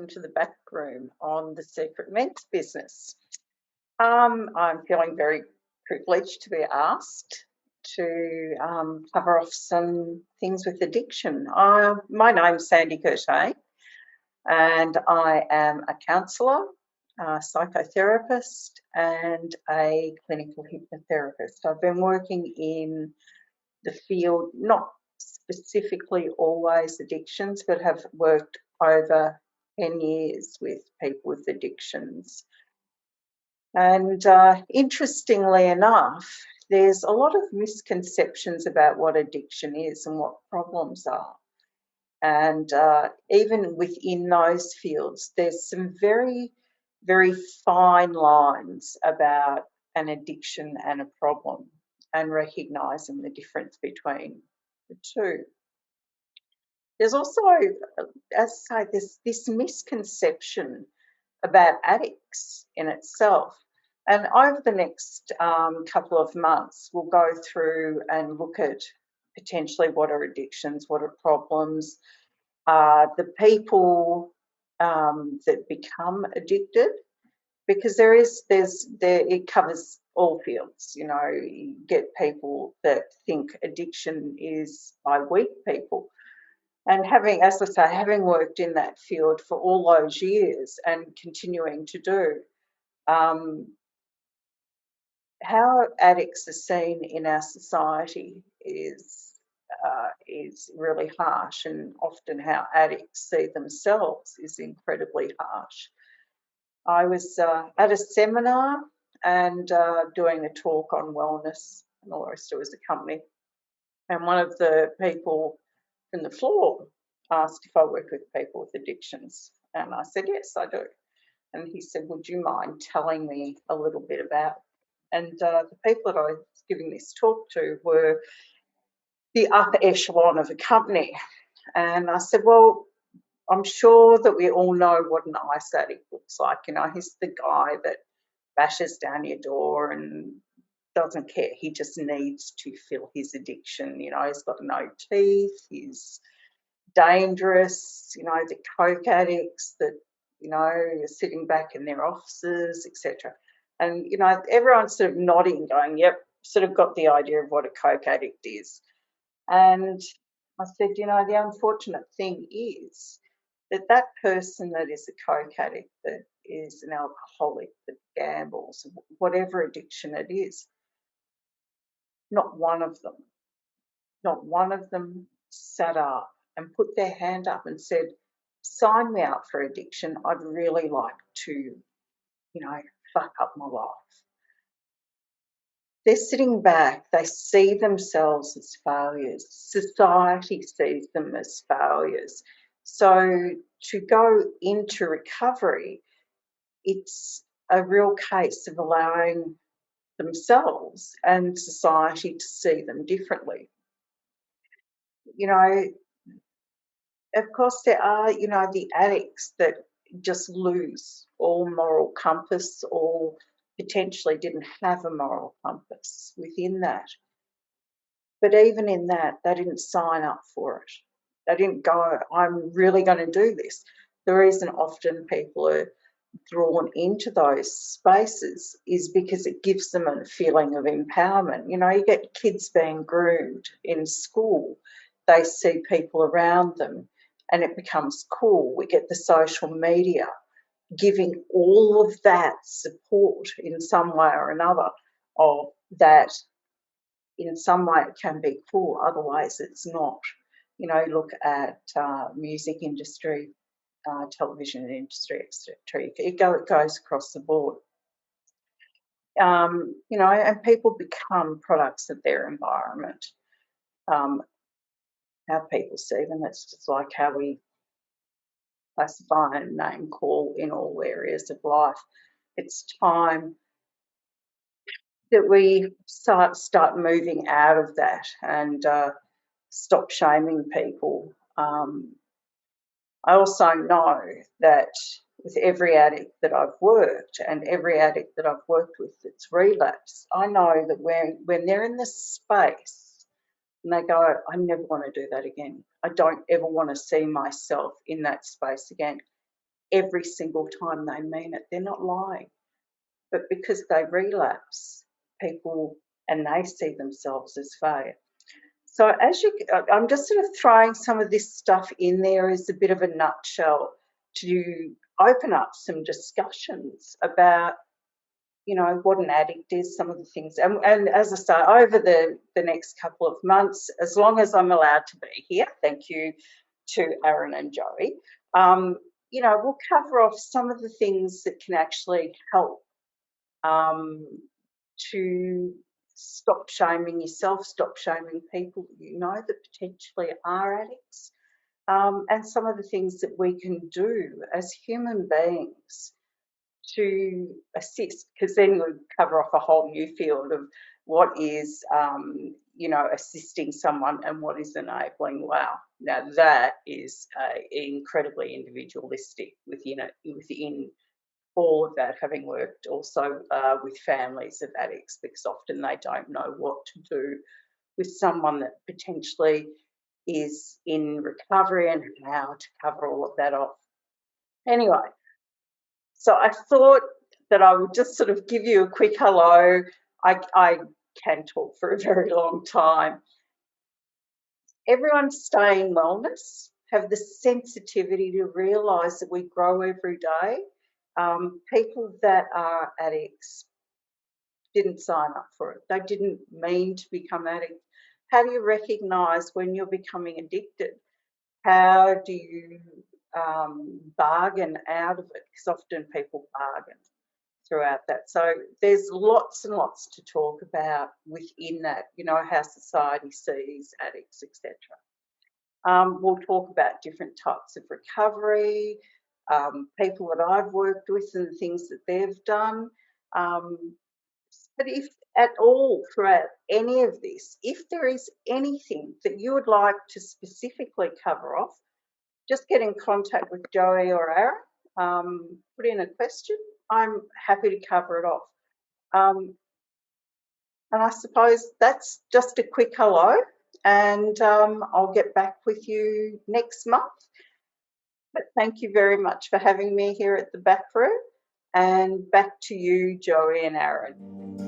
welcome to the back room on the Secret Men's Business. I'm feeling very privileged to be asked to cover off some things with addiction. My name's Sandy Curtayne, and I am a counsellor, a psychotherapist, and a clinical hypnotherapist. I've been working in the field, not specifically always addictions, but have worked over 10 years with people with addictions. And interestingly enough, there's a lot of misconceptions about what addiction is and what problems are. And even within those fields, there's some very, very fine lines about an addiction and a problem, and recognising the difference between the two. There's also, as I say, this misconception about addicts in itself. And over the next couple of months, we'll go through and look at potentially what are addictions, what are problems, the people that become addicted, because it covers all fields. You know, you get people that think addiction is by weak people. And having, as I say, having worked in that field for all those years and continuing to do, how addicts are seen in our society is really harsh, and often how addicts see themselves is incredibly harsh. I was at a seminar and doing a talk on wellness, and all the rest of it was a company, and one of the people from the floor asked if I worked with people with addictions, and I said, yes, I do. And he said, would you mind telling me a little bit about it? And the people that I was giving this talk to were the upper echelon of a company. And I said, well, I'm sure that we all know what an ice addict looks like. You know, he's the guy that bashes down your door and doesn't care. He just needs to fill his addiction. You know, he's got no teeth, he's dangerous. You know, the coke addicts that, you know, are sitting back in their offices, etc. And, you know, everyone's sort of nodding, going, yep, sort of got the idea of what a coke addict is. And I said, you know, the unfortunate thing is that that person that is a coke addict, that is an alcoholic, that gambles, whatever addiction it is, not one of them sat up and put their hand up and said, sign me up for addiction. I'd really like to, you know, fuck up my life. They're sitting back, they see themselves as failures. Society sees them as failures. So to go into recovery, it's a real case of allowing themselves and society to see them differently. You know, of course there are, you know, the addicts that just lose all moral compass, or potentially didn't have a moral compass within that. But even in that, they didn't sign up for it. They didn't go, I'm really going to do this. The reason often people are drawn into those spaces is because it gives them a feeling of empowerment. You know, you get kids being groomed in school, they see people around them and it becomes cool. We get the social media giving all of that support in some way or another, of that in some way it can be cool, otherwise it's not. You know, look at music industry, television industry, etc. It goes across the board. You know, and people become products of their environment. How people see them, it's just like how we classify and name call in all areas of life. It's time that we start moving out of that and stop shaming people. I also know that with every addict that I've worked, and every addict that I've worked with that's relapsed, I know that when they're in this space and they go, I never want to do that again, I don't ever want to see myself in that space again, every single time they mean it. They're not lying. But because they relapse, people, and they see themselves as failure. So I'm just sort of throwing some of this stuff in there as a bit of a nutshell to open up some discussions about, you know, what an addict is, some of the things. And as I say, over the next couple of months, as long as I'm allowed to be here, thank you to Aaron and Joey, you know, we'll cover off some of the things that can actually help to stop shaming yourself, stop shaming people you know that potentially are addicts, and some of the things that we can do as human beings to assist, because then we cover off a whole new field of what is, you know, assisting someone and what is enabling. Wow, now that is incredibly individualistic within all of that, having worked also with families of addicts, because often they don't know what to do with someone that potentially is in recovery and how to cover all of that off. Anyway, so I thought that I would just sort of give you a quick hello. I can talk for a very long time. Everyone stay in wellness, have the sensitivity to realise that we grow every day. People that are addicts didn't sign up for it. They didn't mean to become addicts. How do you recognise when you're becoming addicted? How do you bargain out of it? Because often people bargain throughout that. So there's lots and lots to talk about within that, you know, how society sees addicts, etc. We'll talk about different types of recovery, people that I've worked with and the things that they've done. But if at all throughout any of this, if there is anything that you would like to specifically cover off, just get in contact with Joey or Aaron, put in a question. I'm happy to cover it off. And I suppose that's just a quick hello, and I'll get back with you next month. But thank you very much for having me here at the back room, and back to you, Joey and Aaron.